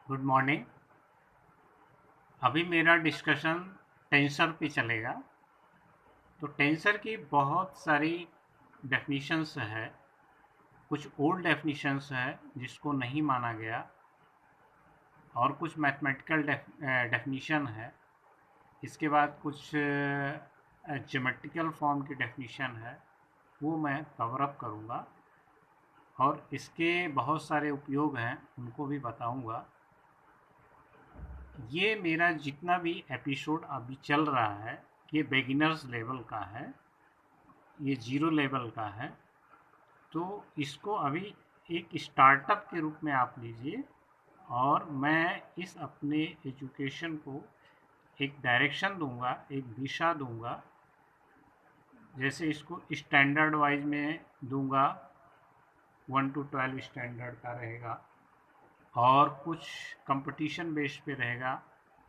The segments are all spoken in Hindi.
Good morning. अभी मेरा डिस्कशन टेंसर पे चलेगा। तो टेंसर की बहुत सारी डेफिनेशंस है। कुछ ओल्ड डेफिनेशंस है जिसको नहीं माना गया, और कुछ मैथमेटिकल डेफिनेशन है। इसके बाद कुछ ज्योमेट्रिकल फॉर्म की डेफिनेशन है, वो मैं कवर अप करूँगा। और इसके बहुत सारे उपयोग हैं, उनको भी बताऊँगा। ये मेरा जितना भी एपिसोड अभी चल रहा है, ये बिगिनर्स लेवल का है, ये ज़ीरो लेवल का है। तो इसको अभी एक स्टार्टअप के रूप में आप लीजिए, और मैं इस अपने एजुकेशन को एक डायरेक्शन दूंगा, एक दिशा दूंगा। जैसे इसको स्टैंडर्ड वाइज में दूंगा, 1 to 12 स्टैंडर्ड का रहेगा, और कुछ कंपटीशन बेस पे रहेगा,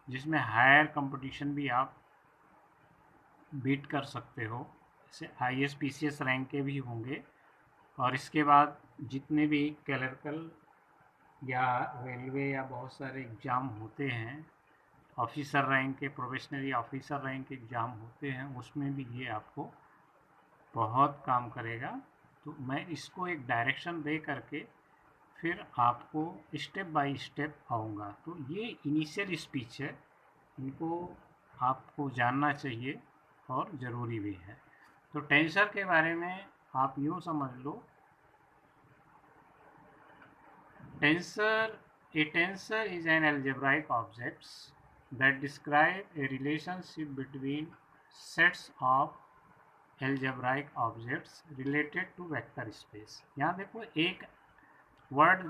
जिसमें हायर कंपटीशन भी आप बीट कर सकते हो। जैसे IAS PCS रैंक के भी होंगे। और इसके बाद जितने भी क्लर्कल या रेलवे या बहुत सारे एग्ज़ाम होते हैं, ऑफिसर रैंक के, प्रोबेशनरी ऑफिसर रैंक के एग्ज़ाम होते हैं, उसमें भी ये आपको बहुत काम करेगा। तो मैं इसको एक डायरेक्शन दे करके फिर आपको स्टेप बाय स्टेप आऊँगा। तो ये इनिशियल स्पीच है, इनको आपको जानना चाहिए और ज़रूरी भी है। तो टेंसर के बारे में आप यूँ समझ लो, a tensor is an algebraic object that describe a relationship between sets of algebraic objects related to vector space। यहाँ देखो एक वर्ड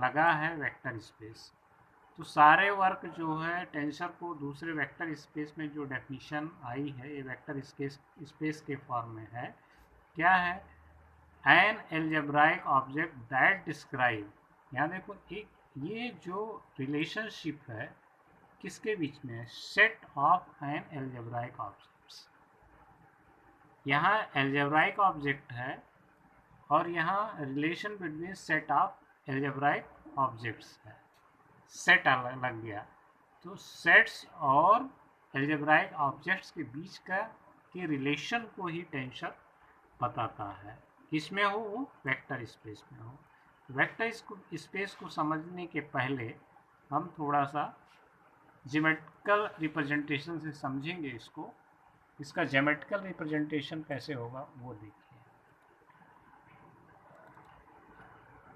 लगा है, वेक्टर स्पेस। तो सारे वर्क जो है टेंसर को दूसरे वेक्टर स्पेस में जो डेफिनेशन आई है, ये वेक्टर स्पेस के फॉर्म में है। क्या है? An algebraic object that describe, यहाँ देखो एक ये जो रिलेशनशिप है किसके बीच में है? Set of an algebraic objects. यहाँ एल्जेब्राइक ऑब्जेक्ट है, और यहाँ relation between set of algebraic objects है। सेट लग गया। तो सेट्स और एल्जेब्राइक ऑब्जेक्ट्स के बीच का के रिलेशन को ही टेंसर बताता है। किसमें हो? वो वेक्टर स्पेस में हो। वेक्टर स्पेस को समझने के पहले हम थोड़ा सा ज्योमेट्रिकल रिप्रेजेंटेशन से समझेंगे इसको। इसका ज्योमेट्रिकल रिप्रेजेंटेशन कैसे होगा वो देखिए।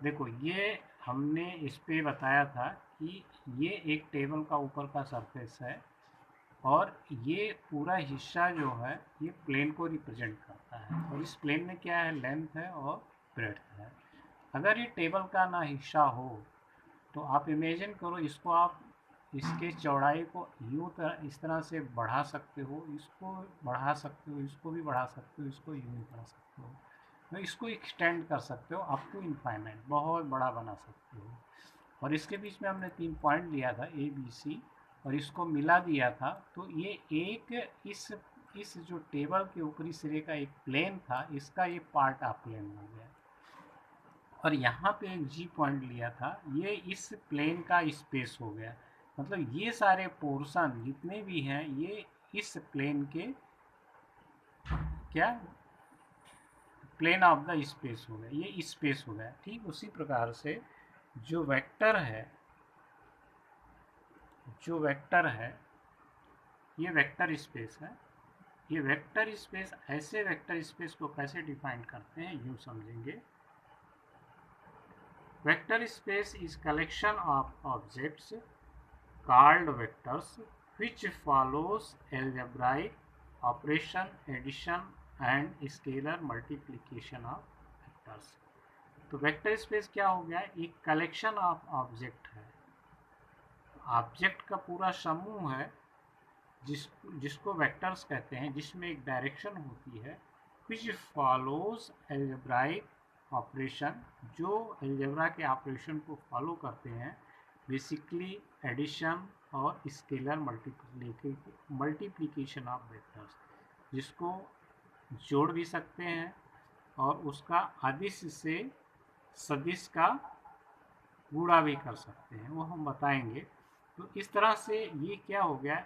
देखो, ये हमने इस पे बताया था कि ये एक टेबल का ऊपर का सरफेस है, और ये पूरा हिस्सा जो है ये प्लेन को रिप्रेजेंट करता है। और इस प्लेन में क्या है? लेंथ है और ब्रेड्थ है। अगर ये टेबल का ना हिस्सा हो, तो आप इमेजिन करो, इसको आप इसके चौड़ाई को इस तरह से बढ़ा सकते हो, इसको बढ़ा सकते हो, इसको भी बढ़ा सकते हो, इसको यूँ ही बढ़ा सकते हो, तो इसको एक्सटेंड कर सकते हो अप टू इनफाइनाइट, बहुत बड़ा बना सकते हो। और इसके बीच में हमने 3 पॉइंट लिया था, ABC, और इसको मिला दिया था। तो ये एक इस जो टेबल के ऊपरी सिरे का एक प्लेन था, इसका ये पार्ट आप प्लेन हो गया। और यहाँ पे एक G पॉइंट लिया था, ये इस प्लेन का स्पेस हो गया। मतलब ये सारे पोर्शन जितने भी हैं, ये इस प्लेन के क्या प्लेन ऑफ द स्पेस हो गया, ये स्पेस हो गया। ठीक उसी प्रकार से जो वेक्टर है, जो वेक्टर है, ये वेक्टर स्पेस है। ये वेक्टर स्पेस, ऐसे वेक्टर स्पेस को कैसे डिफाइन करते हैं, यूँ समझेंगे। Vector space is collection of objects called vectors which follows algebraic operation, addition and scalar multiplication of vectors। तो वेक्टर स्पेस क्या हो गया? एक कलेक्शन ऑफ ऑब्जेक्ट है, ऑब्जेक्ट का पूरा समूह है, जिसको वेक्टर्स कहते हैं, जिसमें एक डायरेक्शन होती है, which follows algebraic ऑपरेशन, जो एल्जेब्रा के ऑपरेशन को फॉलो करते हैं, बेसिकली एडिशन और स्केलर मल्टीप्लिकेशन ऑफ वेक्टर्स, जिसको जोड़ भी सकते हैं और उसका अदिश से सदिश का गुणा भी कर सकते हैं, वो हम बताएंगे। तो इस तरह से ये क्या हो गया,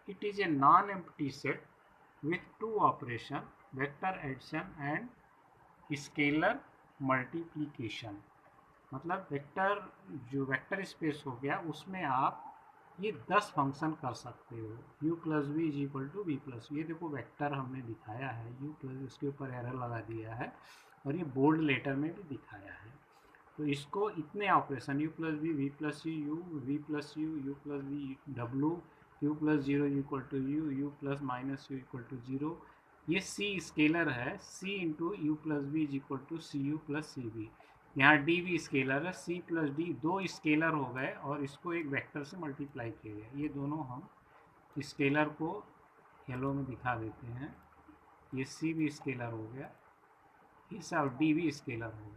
it is a non empty set with two operation, vector addition and scalar multiplication. मतलब वेक्टर, जो वेक्टर स्पेस हो गया उसमें आप ये 10 फंक्शन कर सकते हो। u plus v is equal to v plus, ये देखो वेक्टर हमने दिखाया है, u प्लस, इसके ऊपर एरर लगा दिया है और ये बोल्ड लेटर में भी दिखाया है। तो इसको इतने operation u plus v plus u, v plus u plus v डब्लू, u plus zero equal to u plus minus u equal to zero, ये c स्केलर है, c into u plus v is equal to c u plus c v. यहाँ डी भी स्केलर है, c प्लस डी, दो स्केलर हो गए और इसको एक वेक्टर से मल्टीप्लाई किया गया। ये दोनों हम स्केलर को येलो में दिखा देते हैं, ये c भी स्केलर हो गया, ये सब डी भी स्केलर हो गया।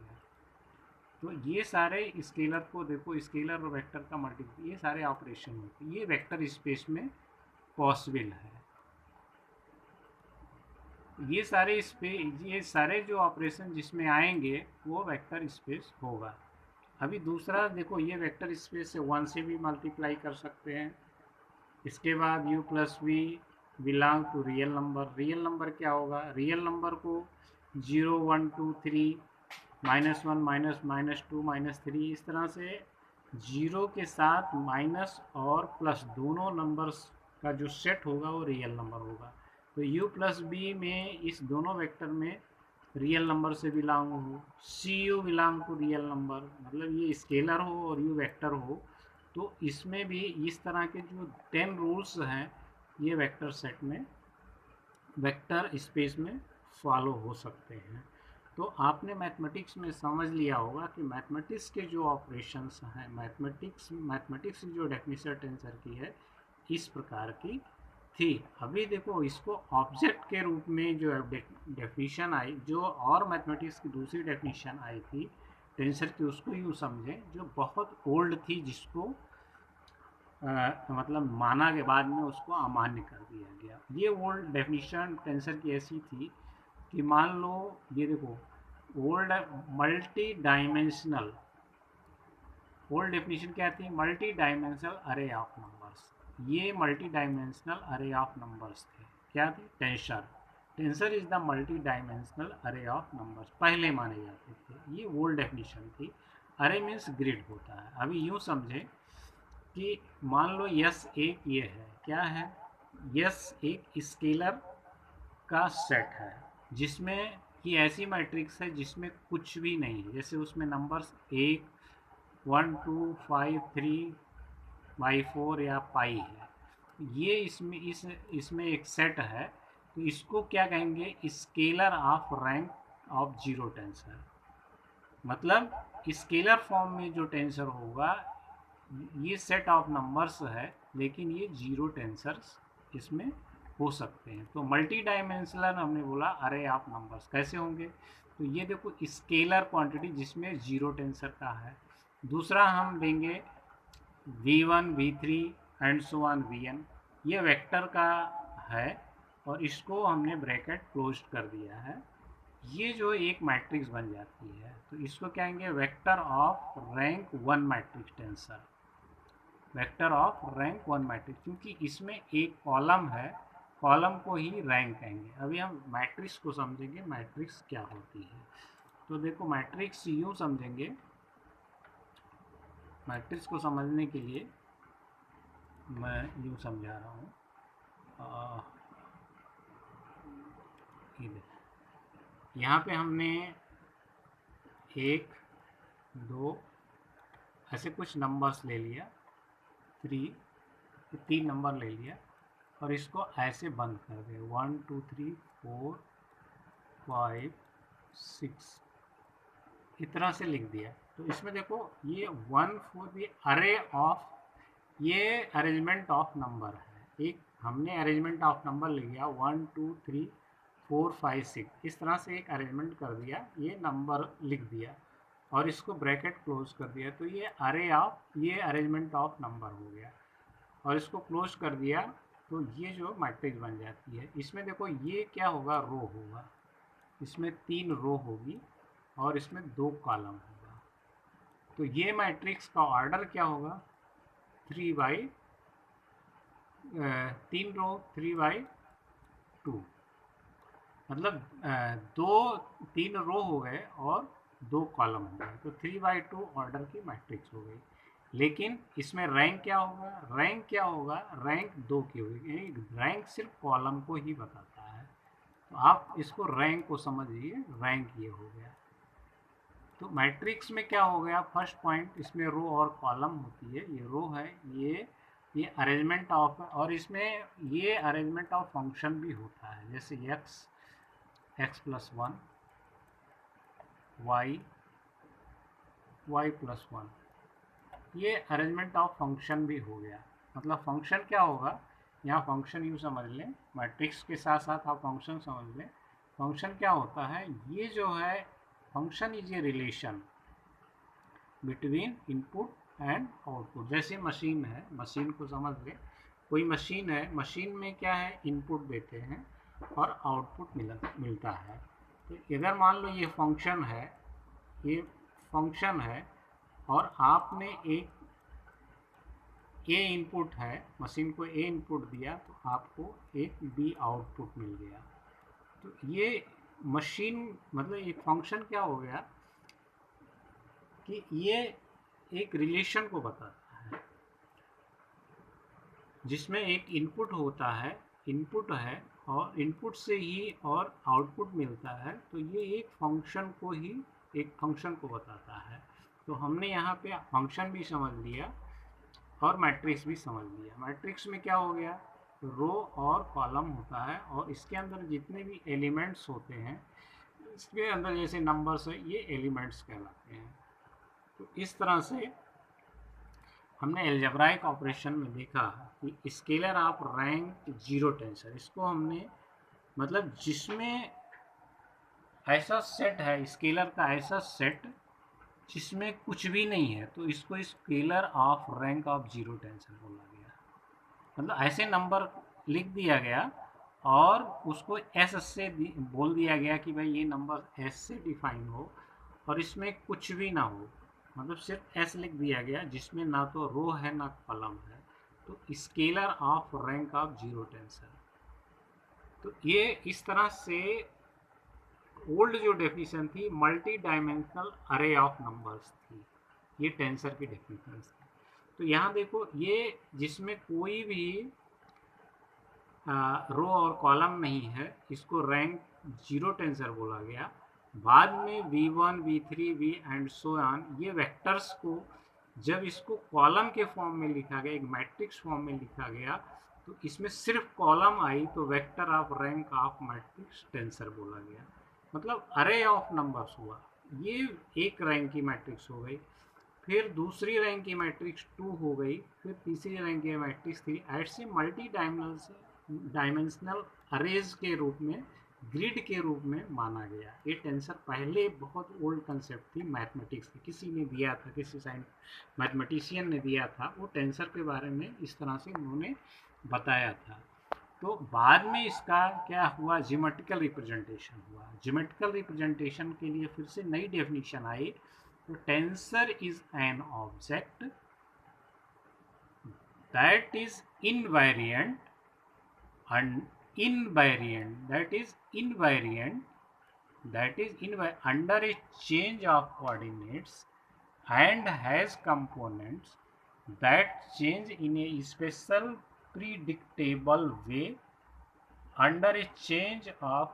तो ये सारे स्केलर को देखो, स्केलर और वेक्टर का मल्टीप्लाई, ये सारे ऑपरेशन होते हैं, ये वेक्टर स्पेस में पॉसिबल है। ये सारे जो ऑपरेशन जिसमें आएंगे वो वेक्टर स्पेस होगा। अभी दूसरा देखो, ये वेक्टर स्पेस से 1 से भी मल्टीप्लाई कर सकते हैं। इसके बाद u plus v belong to real number. Real number क्या होगा, रियल नंबर को 0 1 2 3 -1 -2 -3, इस तरह से जीरो के साथ माइनस और प्लस दोनों नंबर्स का जो सेट होगा वो रियल नंबर होगा। तो u प्लस बी में इस दोनों वेक्टर में रियल नंबर से बिलोंग हो, see you belong to real number, मतलब ये स्केलर हो और यू वेक्टर हो, तो इसमें भी इस तरह के जो 10 रूल्स हैं ये वेक्टर सेट में, वेक्टर स्पेस में फॉलो हो सकते हैं। तो आपने मैथमेटिक्स में समझ लिया होगा कि मैथमेटिक्स के जो ऑपरेशंस हैं, मैथमेटिक्स की जो डेफिनेशन टेंसर की है इस प्रकार की थी। अभी देखो इसको ऑब्जेक्ट के रूप में जो डेफिनेशन आई, जो और मैथमेटिक्स की दूसरी डेफिनेशन आई थी टेंसर की, उसको यूँ समझें जो बहुत ओल्ड थी, जिसको मतलब माना के बाद में उसको अमान्य कर दिया गया। ये ओल्ड डेफिनेशन टेंसर की ऐसी थी कि मान लो, ये देखो old multi dimensional, old definition क्या थी, मल्टी डायमेंशनल अरे ऑफ नंबर्स। ये मल्टी डायमेंशनल अरे ऑफ नंबर्स थे, क्या थे, tensor. Tensor is the multi dimensional अरे ऑफ नंबर्स, पहले माने जाते थे, ये ओल्ड डेफिनेशन थी। अरे मीन्स ग्रिड होता है। अभी यूँ समझें कि मान लो यस एक ये है, क्या है, यस एक स्केलर का सेट है जिसमें ये ऐसी मैट्रिक्स है जिसमें कुछ भी नहीं है, जैसे उसमें नंबर्स 1 1 2 5 3 बाई 4 या पाई है, ये इसमें एक सेट है। तो इसको क्या कहेंगे, scalar of rank of zero tensor. मतलब स्केलर फॉर्म में जो टेंसर होगा, ये सेट ऑफ नंबर्स है लेकिन ये जीरो टेंसर्स इसमें हो सकते हैं। तो मल्टी डायमेंशनल हमने बोला अरे ऑफ नंबर्स कैसे होंगे, तो ये देखो स्केलर क्वांटिटी जिसमें जीरो टेंसर का है। दूसरा हम लेंगे v1 v3 and so on vn, ये वेक्टर का है और इसको हमने ब्रैकेट क्लोज कर दिया है। ये जो एक मैट्रिक्स बन जाती है तो इसको क्या कहेंगे, vector of rank 1 matrix tensor, vector of rank 1 matrix, क्योंकि इसमें एक कॉलम है, कॉलम को ही रैंक कहेंगे। अभी हम मैट्रिक्स को समझेंगे, मैट्रिक्स क्या होती है। तो देखो मैट्रिक्स यूँ समझेंगे, मैट्रिक्स को समझने के लिए मैं यूँ समझा रहा हूँ। यहाँ पे हमने 1 2 ऐसे कुछ नंबर्स ले लिया, 3 नंबर ले लिया और इसको ऐसे बंद कर दे, 1 2 3 4 5 6 इतना से लिख दिया। तो इसमें देखो ये 1 4 ये अरे ऑफ, ये अरेंजमेंट ऑफ नंबर है, एक हमने अरेंजमेंट ऑफ नंबर ले लिया 1 2 3 4 5 6, इस तरह से एक अरेंजमेंट कर दिया, ये नंबर लिख दिया और इसको ब्रैकेट क्लोज कर दिया। तो ये अरे ऑफ, ये अरेंजमेंट ऑफ नंबर हो गया और इसको क्लोज कर दिया। तो ये जो मैट्रिक्स बन जाती है, इसमें देखो ये क्या होगा, रो होगा, इसमें 3 रो होगी और इसमें 2 कॉलम होगा। तो ये मैट्रिक्स का ऑर्डर क्या होगा, 3 रो 3/2, मतलब 3 रो हो गए और 2 कॉलम हो गए, तो 3/2 ऑर्डर की मैट्रिक्स हो गई। लेकिन इसमें रैंक क्या होगा, रैंक 2 की होगी, रैंक सिर्फ कॉलम को ही बताता है। तो आप इसको रैंक को समझिए, रैंक ये हो गया। तो मैट्रिक्स में क्या हो गया, फर्स्ट पॉइंट, इसमें रो और कॉलम होती है, ये रो है, ये अरेंजमेंट ऑफ, और इसमें ये अरेंजमेंट ऑफ फंक्शन भी होता है, जैसे x+1, y+1, ये अरेंजमेंट ऑफ फंक्शन भी हो गया। मतलब फंक्शन क्या होगा, यहाँ फंक्शन यूँ समझ लें, मैट्रिक्स के साथ साथ आप फंक्शन समझ लें। फंक्शन क्या होता है, ये जो है function is a relation between input and output. जैसे मशीन है, मशीन को समझ लें, कोई मशीन है, मशीन में क्या है, इनपुट देते हैं और आउटपुट मिलता है। तो अगर मान लो ये फंक्शन है और आपने एक ए इनपुट है, मशीन को ए इनपुट दिया तो आपको एक बी आउटपुट मिल गया। तो ये मशीन, मतलब एक फंक्शन क्या हो गया कि ये एक रिलेशन को बताता है, जिसमें एक इनपुट होता है, इनपुट है और इनपुट से ही और आउटपुट मिलता है। तो ये एक फंक्शन को बताता है। तो हमने यहाँ पे फंक्शन भी समझ लिया और मैट्रिक्स भी समझ लिया। मैट्रिक्स में क्या हो गया, रो और कॉलम होता है और इसके अंदर जितने भी एलिमेंट्स होते हैं, इसके अंदर जैसे नंबर्स है, ये एलिमेंट्स कहलाते हैं। तो इस तरह से हमने अलजेब्राइक ऑपरेशन में देखा कि स्केलर ऑफ रैंक 0 टेंसर, इसको हमने, मतलब जिसमें ऐसा सेट है, स्केलर का ऐसा सेट जिसमें कुछ भी नहीं है, तो इसको scalar of rank of 0 tensor बोला गया। मतलब ऐसे नंबर लिख दिया गया और उसको एस से बोल दिया गया कि भाई ये नंबर एस से डिफाइन हो और इसमें कुछ भी ना हो, मतलब सिर्फ एस लिख दिया गया जिसमें ना तो रो है ना कॉलम है, तो scalar of rank of 0 tensor. तो ये इस तरह से ओल्ड जो डेफिनेशन थी, मल्टी डायमेंशनल अरे ऑफ नंबर्स थी, ये टेंसर की डेफिनेशन थी। तो यहाँ देखो, ये जिसमें कोई भी रो और कॉलम नहीं है, इसको रैंक 0 टेंसर बोला गया। बाद में v1 v3 v and so on, ये वेक्टर्स को जब इसको कॉलम के फॉर्म में लिखा गया, एक मैट्रिक्स फॉर्म में लिखा गया, तो इसमें सिर्फ कॉलम आई तो vector of rank of matrix tensor बोला गया। मतलब अरे ऑफ नंबर्स हुआ, ये एक रैंक की मैट्रिक्स हो गई, फिर दूसरी रैंक की मैट्रिक्स 2 हो गई, फिर तीसरी रैंक की मैट्रिक्स 3, ऐसे मल्टी डायमेंशनल अरेज के रूप में, ग्रिड के रूप में माना गया। ये टेंसर पहले बहुत ओल्ड कंसेप्ट थी मैथमेटिक्स की, किसी ने दिया था, किसी मैथमेटिशियन ने दिया था, वो टेंसर के बारे में इस तरह से उन्होंने बताया था। तो बाद में इसका क्या हुआ, ज्योमेट्रिकल रिप्रेजेंटेशन हुआ। ज्योमेट्रिकल रिप्रेजेंटेशन के लिए फिर से नई डेफिनेशन आई। तो tensor is an object that is invariant and that is under a change of coordinates and has components that change in a special predictable way under a change of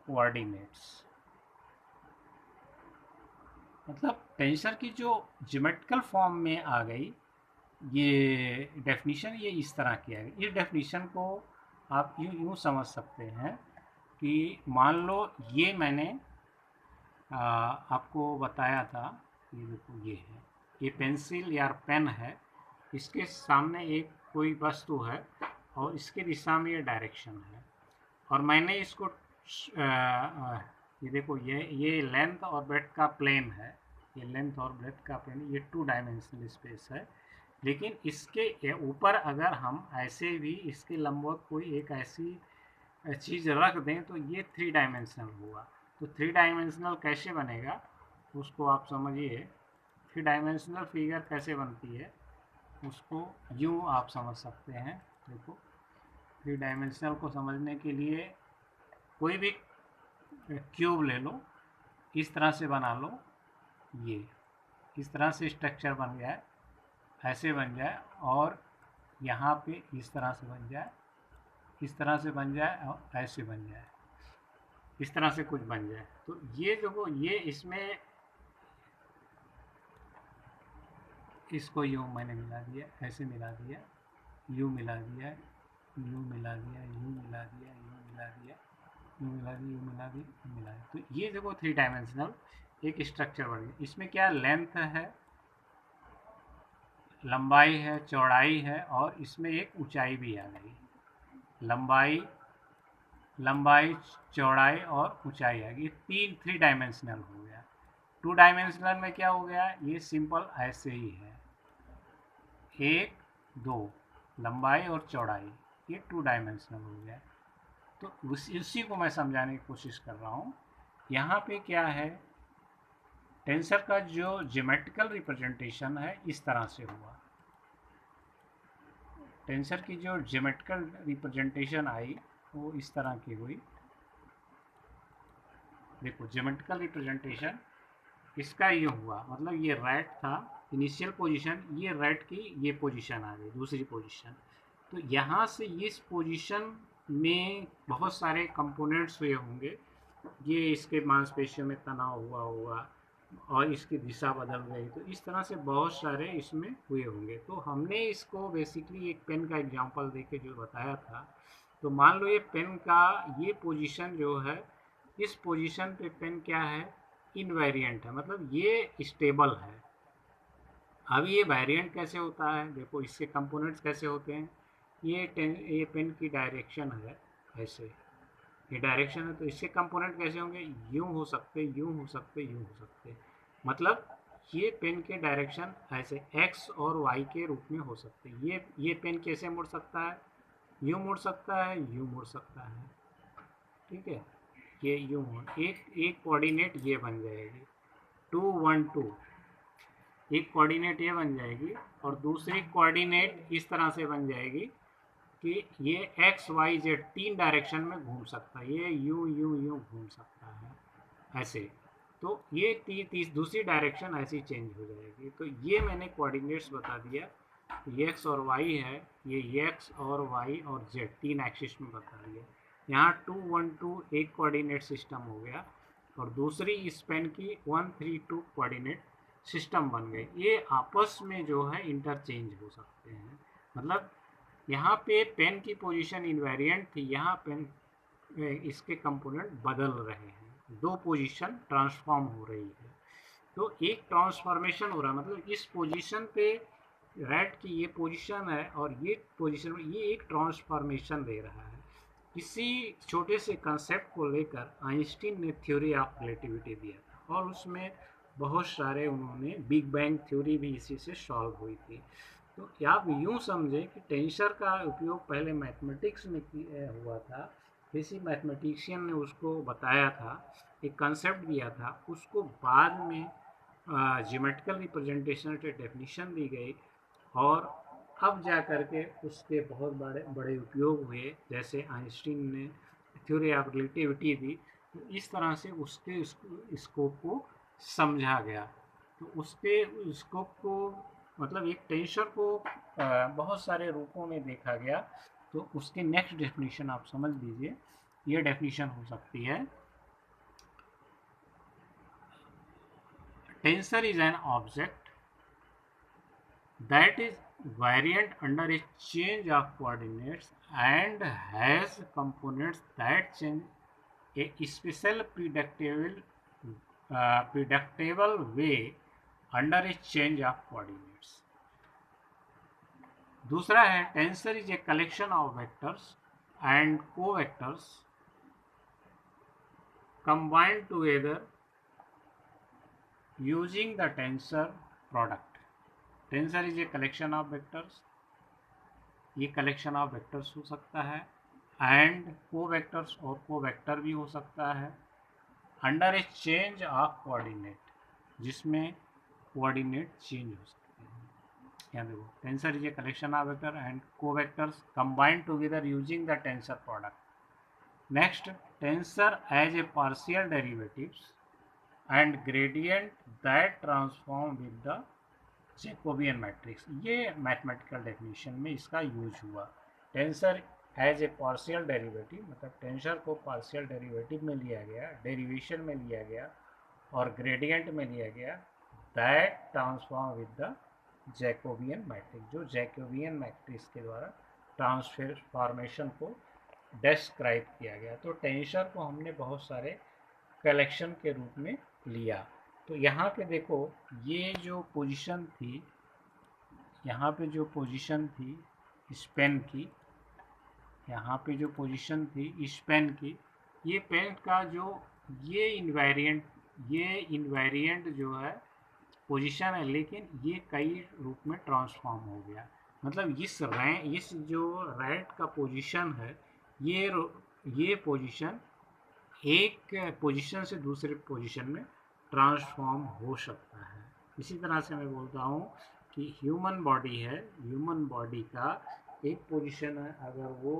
coordinates। मतलब टेंसर की जो ज्योमेट्रिकल फॉर्म में आ गई ये डेफिनेशन, ये इस तरह किया गया। इस डेफिनेशन को आप यूँ समझ सकते हैं कि मान लो ये मैंने आपको बताया था, ये देखो ये है, ये पेंसिल या पेन है, इसके सामने एक कोई वस्तु है और इसके दिशा में ये डायरेक्शन है, और मैंने इसको ये देखो, ये लेंथ और ब्रेड्थ का प्लेन है, ये लेंथ और ब्रेड्थ का प्लेन, ये 2 डायमेंशनल स्पेस है। लेकिन इसके ऊपर अगर हम ऐसे भी इसके लंबवत कोई एक ऐसी चीज़ रख दें तो ये 3 डायमेंशनल होगा। तो 3 डायमेंशनल कैसे बनेगा उसको आप समझिए। थ्री डायमेंशनल फिगर कैसे बनती है उसको यूँ आप समझ सकते हैं। देखो, थ्री डायमेंशनल को समझने के लिए कोई भी क्यूब ले लो, इस तरह से बना लो, ये इस तरह से स्ट्रक्चर बन जाए, ऐसे बन जाए, और यहाँ पे इस तरह से बन जाए, इस तरह से बन जाए, और ऐसे बन जाए, इस तरह से कुछ बन जाए। तो ये देखो, ये इसमें इसको यूँ मैंने मिला दिया, ऐसे मिला दिया, यूँ मिला दिया, यूँ मिला दिया, यूँ मिला दिया, यूँ मिला दिया, यूँ मिला दिया, यूँ मिला दिया, यूँ मिला दिया। तो ये देखो थ्री डायमेंशनल एक स्ट्रक्चर बन गया। इसमें क्या लेंथ है, लंबाई है, चौड़ाई है, और इसमें एक ऊंचाई भी आ गई। लंबाई लंबाई चौड़ाई और ऊंचाई आ गई। तीन थ्री डायमेंशनल हो गया। टू डायमेंशनल में क्या हो गया, ये सिंपल ऐसे ही है, एक दो, लंबाई और चौड़ाई, ये टू डायमेंशनल हो गया। तो उसी को मैं समझाने की कोशिश कर रहा हूँ। यहाँ पे क्या है, टेंसर का जो ज्योमेट्रिकल रिप्रेजेंटेशन है इस तरह से हुआ। टेंसर की जो ज्योमेट्रिकल रिप्रेजेंटेशन आई वो इस तरह की हुई। देखो, ज्योमेट्रिकल रिप्रेजेंटेशन इसका ये हुआ, मतलब ये राइट था इनिशियल पोजीशन, ये राइट की ये पोजीशन आ गई, दूसरी पोजीशन। तो यहाँ से इस पोजीशन में बहुत सारे कंपोनेंट्स हुए होंगे। ये इसके मांसपेशियों में तनाव हुआ होगा और इसकी दिशा बदल गई, तो इस तरह से बहुत सारे इसमें हुए होंगे। तो हमने इसको बेसिकली एक पेन का एग्जांपल देके जो बताया था, तो मान लो ये पेन का ये पोजीशन जो है, इस पोजीशन पे पेन क्या है, इनवेरिएंट है, मतलब ये स्टेबल है। अब ये वेरिएंट कैसे होता है, देखो इसके कंपोनेंट्स कैसे होते हैं। ये पेन की डायरेक्शन है, ऐसे ये डायरेक्शन है, तो इसके कंपोनेंट कैसे होंगे, यूं हो सकते, यूं हो सकते, यूं हो सकते। मतलब ये पेन के डायरेक्शन ऐसे एक्स और वाई के रूप में हो सकते। ये पेन कैसे मुड़ सकता है, यूं मुड़ सकता है, यूं मुड़ सकता है, ठीक है। ये यूं एक एक कोऑर्डिनेट ये बन जाएगी 2 1 2, एक कोऑर्डिनेट ये बन जाएगी, और दूसरी कोऑर्डिनेट इस तरह से बन जाएगी कि ये एक्स वाई जेड तीन डायरेक्शन में घूम सकता है, ये यू यू यू घूम सकता है ऐसे। तो ये दूसरी डायरेक्शन ऐसी चेंज हो जाएगी। तो ये मैंने कोऑर्डिनेट्स बता दिया, ये एक्स और वाई है, ये एक्स और वाई और जेड तीन एक्सिस में बता दिया। यहाँ 2 1 2 एक कोऑर्डिनेट सिस्टम हो गया, और दूसरी इस पेन की 1 3 2 कोऑर्डिनेट सिस्टम बन गए। ये आपस में जो है इंटरचेंज हो सकते हैं। मतलब यहाँ पे पेन की पोजीशन इनवेरिएंट थी, यहाँ पेन इसके कंपोनेंट बदल रहे हैं, दो पोजीशन ट्रांसफॉर्म हो रही है। तो एक ट्रांसफॉर्मेशन हो रहा है, मतलब इस पोजीशन पे राइट की ये पोजीशन है, और ये पोजीशन में ये एक ट्रांसफॉर्मेशन दे रहा है। इसी छोटे से कंसेप्ट को लेकर आइंस्टीन ने थ्योरी ऑफ रिलेटिविटी दिया था, और उसमें बहुत सारे उन्होंने बिग बैंग थ्योरी भी इसी से सॉल्व हुई थी। तो आप यूँ समझें कि टेंसर का उपयोग पहले मैथमेटिक्स में हुआ था, किसी मैथमेटिशियन ने उसको बताया था, एक कंसेप्ट दिया था, उसको बाद में ज्योमेट्रिकल रिप्रेजेंटेशन के डेफिनेशन दी गई, और अब जा कर के उसके बहुत बड़े बड़े उपयोग हुए, जैसे आइंस्टीन ने थ्योरी ऑफ रिलेटिविटी दी। तो इस तरह से उसके स्कोप को समझा गया। तो उसके स्कोप को, मतलब एक टेंसर को बहुत सारे रूपों में देखा गया। तो उसके नेक्स्ट डेफिनेशन आप समझ लीजिए, ये डेफिनेशन हो सकती है, tensor is an object that is variant under a change of coordinates and has components that change a special predictable way under a change of coordinates. दूसरा है, tensor is a collection of vectors and covectors combined together using the tensor product. Tensor is a collection of vectors, ये कलेक्शन ऑफ वेक्टर्स हो सकता है, एंड कोवेक्टर्स और कोवेक्टर भी हो सकता है, under a change of coordinate, जिसमें कोऑर्डिनेट चेंज हो सकते हैं। यहाँ देखो, tensor is a collection of vector and covectors combined together using the tensor product. Next, tensor as a partial derivatives and gradient that transform with the Jacobian matrix. ये मैथमेटिकल डेफिनेशन में इसका यूज हुआ। Tensor as a partial derivative, मतलब टेंसर को पार्शियल डेरिवेटिव में लिया गया, डेरिवेशन में लिया गया और ग्रेडियंट में लिया गया, that transform with the Jacobian matrix, जो जैकोबियन मैट्रिक्स के द्वारा ट्रांसफॉर्मेशन को डिस्क्राइब किया गया। तो टेंसर को हमने बहुत सारे कलेक्शन के रूप में लिया। तो यहाँ पे देखो, ये जो पोजीशन थी, यहाँ पे जो पोजीशन थी स्पेन की, यहाँ पे जो पोजीशन थी स्पेन की, ये पेन का जो ये इन्वेरिएंट जो है पोजीशन है, लेकिन ये कई रूप में ट्रांसफॉर्म हो गया। मतलब इस जो राइट का पोजीशन है, ये पोजीशन एक पोजीशन से दूसरे पोजीशन में ट्रांसफॉर्म हो सकता है। इसी तरह से मैं बोलता हूँ कि ह्यूमन बॉडी है, ह्यूमन बॉडी का एक पोजीशन है, अगर वो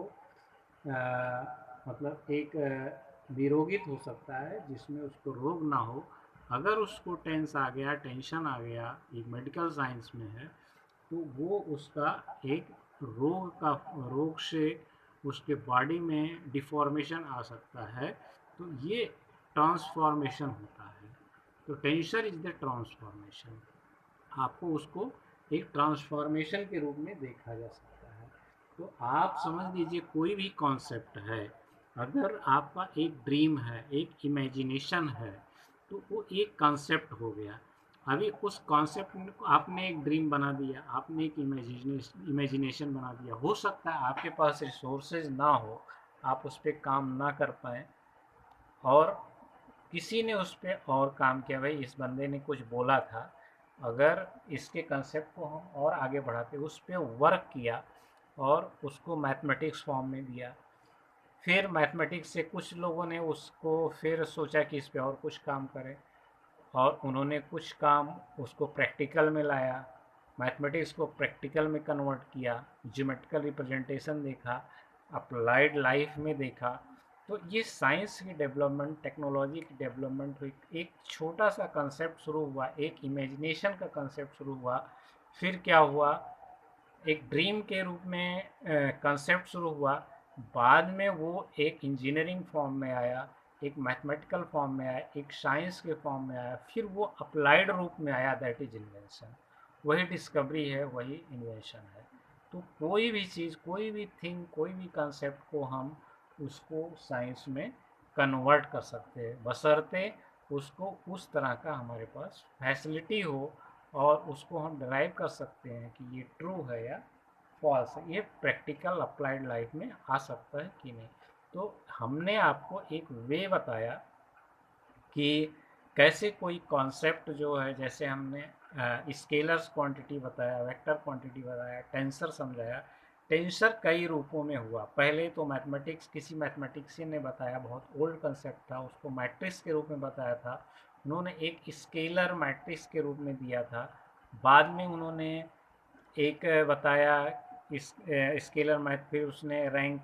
मतलब एक विरोगित हो सकता है जिसमें उसको रोग ना हो। अगर उसको टेंशन आ गया, एक मेडिकल साइंस में है, तो वो उसका एक रोग से उसके बॉडी में डिफॉर्मेशन आ सकता है। तो ये ट्रांसफॉर्मेशन होता है। तो टेंसर इज द ट्रांसफॉर्मेशन। आपको उसको एक ट्रांसफॉर्मेशन के रूप में देखा जा सकता है। तो आप समझ लीजिए, कोई भी कॉन्सेप्ट है, अगर आपका एक ड्रीम है, एक इमेजिनेशन है, तो वो एक कॉन्सेप्ट हो गया। अभी उस कॉन्सेप्ट आपने एक ड्रीम बना दिया, आपने एक इमेजिनेशन बना दिया। हो सकता है आपके पास रिसोर्सेज ना हो, आप उस पर काम ना कर पाए, और किसी ने उस पर और काम किया। भाई, इस बंदे ने कुछ बोला था, अगर इसके कंसेप्ट को हम और आगे बढ़ाते, उस पर वर्क किया और उसको मैथमेटिक्स फॉर्म में दिया, फिर मैथमेटिक्स से कुछ लोगों ने उसको फिर सोचा कि इस पर और कुछ काम करें, और उन्होंने कुछ काम उसको प्रैक्टिकल में लाया, मैथमेटिक्स को प्रैक्टिकल में कन्वर्ट किया, ज्योमेट्रिकल रिप्रेजेंटेशन देखा, अप्लाइड लाइफ में देखा। तो ये साइंस की डेवलपमेंट, टेक्नोलॉजी की डेवलपमेंट हुई। एक छोटा सा कंसेप्ट शुरू हुआ, एक इमेजिनेशन का कंसेप्ट शुरू हुआ, फिर क्या हुआ, एक ड्रीम के रूप में कंसेप्ट शुरू हुआ, बाद में वो एक इंजीनियरिंग फॉर्म में आया, एक मैथमेटिकल फॉर्म में आया, एक साइंस के फॉर्म में आया, फिर वो अप्लाइड रूप में आया, दैट इज इन्वेंशन। वही डिस्कवरी है, वही इन्वेंशन है। तो कोई भी चीज़, कोई भी थिंग, कोई भी कंसेप्ट को हम उसको साइंस में कन्वर्ट कर सकते हैं, बशर्ते उसको उस तरह का हमारे पास फैसिलिटी हो, और उसको हम डिराइव कर सकते हैं कि ये ट्रू है या फॉल्स है, ये प्रैक्टिकल अप्लाइड लाइफ में आ सकता है कि नहीं। तो हमने आपको एक वे बताया कि कैसे कोई कॉन्सेप्ट जो है, जैसे हमने स्केलर्स क्वांटिटी बताया, वेक्टर क्वांटिटी बताया, टेंसर समझाया। टेंसर कई रूपों में हुआ। पहले तो मैथमेटिक्स, किसी मैथमेटिशियन ने बताया, बहुत ओल्ड कंसेप्ट था, उसको मैट्रिक्स के रूप में बताया था। उन्होंने एक स्केलर मैट्रिक्स के रूप में दिया था। बाद में उन्होंने एक बताया इस स्केलर मैथ, फिर उसने रैंक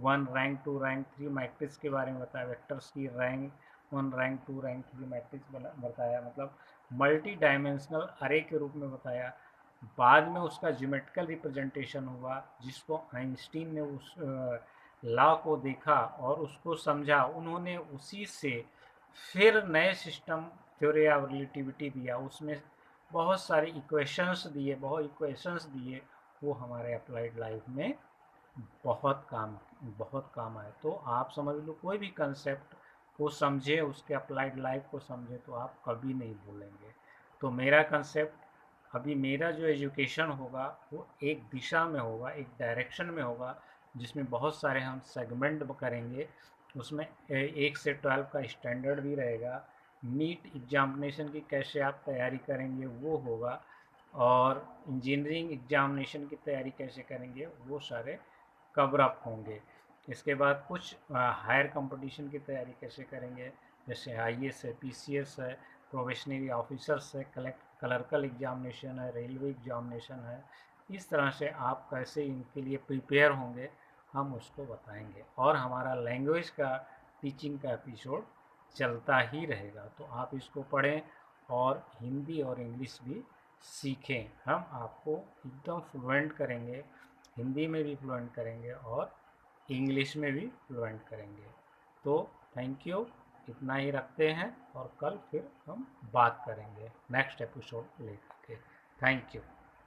1, रैंक 2, रैंक 3 मैट्रिक्स के बारे में बताया, वेक्टर्स की रैंक 1, रैंक 2, रैंक 3 मैट्रिक्स बताया, मतलब मल्टी डायमेंशनल अरे के रूप में बताया। बाद में उसका ज्योमेट्रिकल रिप्रेजेंटेशन हुआ, जिसको आइंस्टीन ने उस लॉ को देखा और उसको समझा। उन्होंने उसी से फिर नए सिस्टम, थ्योरी ऑफ रिलेटिविटी दिया, उसमें बहुत सारे इक्वेशंस दिए, वो हमारे अप्लाइड लाइफ में बहुत काम आए। तो आप समझ लो, कोई भी कंसेप्ट को समझे, उसके अप्लाइड लाइफ को समझे, तो आप कभी नहीं भूलेंगे। तो मेरा कंसेप्ट, अभी मेरा जो एजुकेशन होगा वो एक दिशा में होगा, एक डायरेक्शन में होगा, जिसमें बहुत सारे हम सेगमेंट करेंगे। उसमें 1 से 12 का स्टैंडर्ड भी रहेगा, नीट एग्जामिनेशन की कैसे आप तैयारी करेंगे वो होगा, और इंजीनियरिंग एग्जामिनेशन की तैयारी कैसे करेंगे वो सारे कवर अप होंगे। इसके बाद कुछ हायर कंपटीशन की तैयारी कैसे करेंगे, जैसे IAS है, PCS है, प्रोबेशनरी ऑफिसर्स है, क्लर्कल एग्जामिनेशन है, रेलवे एग्जामिनेशन है। इस तरह से आप कैसे इनके लिए प्रिपेयर होंगे हम उसको बताएंगे। और हमारा लैंग्वेज का टीचिंग का एपिसोड चलता ही रहेगा, तो आप इसको पढ़ें और हिंदी और इंग्लिश भी सीखें। हम आपको एकदम फ्लुएंट करेंगे, हिंदी में भी फ्लुएंट करेंगे और इंग्लिश में भी फ्लुएंट करेंगे। तो थैंक यू, इतना ही रखते हैं और कल फिर हम बात करेंगे नेक्स्ट एपिसोड लेकर के। Thank you.